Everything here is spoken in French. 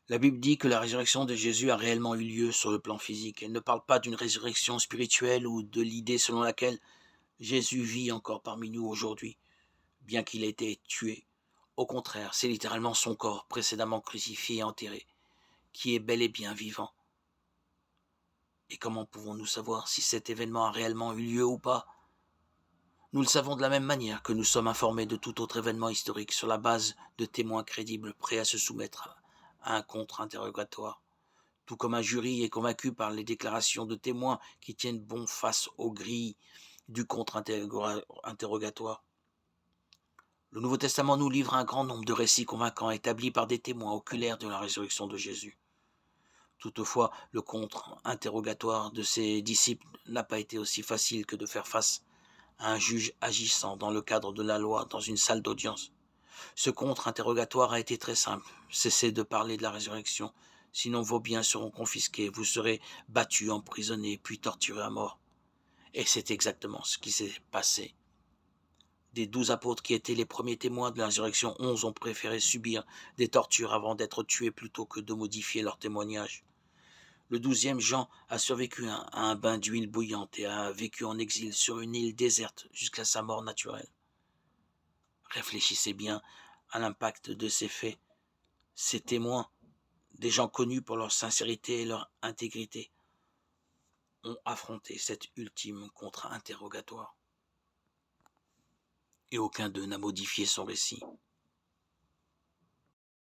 La Bible dit que la résurrection de Jésus a réellement eu lieu sur le plan physique. Elle ne parle pas d'une résurrection spirituelle ou de l'idée selon laquelle Jésus vit encore parmi nous aujourd'hui, bien qu'il ait été tué. Au contraire, c'est littéralement son corps, précédemment crucifié et enterré, qui est bel et bien vivant. Et comment pouvons-nous savoir si cet événement a réellement eu lieu ou pas? Nous le savons de la même manière que nous sommes informés de tout autre événement historique sur la base de témoins crédibles prêts à se soumettre à un contre-interrogatoire. Tout comme un jury est convaincu par les déclarations de témoins qui tiennent bon face aux grilles du contre-interrogatoire. Le Nouveau Testament nous livre un grand nombre de récits convaincants établis par des témoins oculaires de la résurrection de Jésus. Toutefois, le contre-interrogatoire de ses disciples n'a pas été aussi facile que de faire face à un juge agissant dans le cadre de la loi dans une salle d'audience. Ce contre-interrogatoire a été très simple. Cessez de parler de la résurrection, sinon vos biens seront confisqués, vous serez battus, emprisonnés, puis torturés à mort. Et c'est exactement ce qui s'est passé. Des 12 apôtres qui étaient les premiers témoins de la résurrection, 11 ont préféré subir des tortures avant d'être tués plutôt que de modifier leur témoignage. Le 12e, Jean, a survécu à un bain d'huile bouillante et a vécu en exil sur une île déserte jusqu'à sa mort naturelle. Réfléchissez bien à l'impact de ces faits. Ces témoins, des gens connus pour leur sincérité et leur intégrité, ont affronté cet ultime contre-interrogatoire. Et aucun d'eux n'a modifié son récit.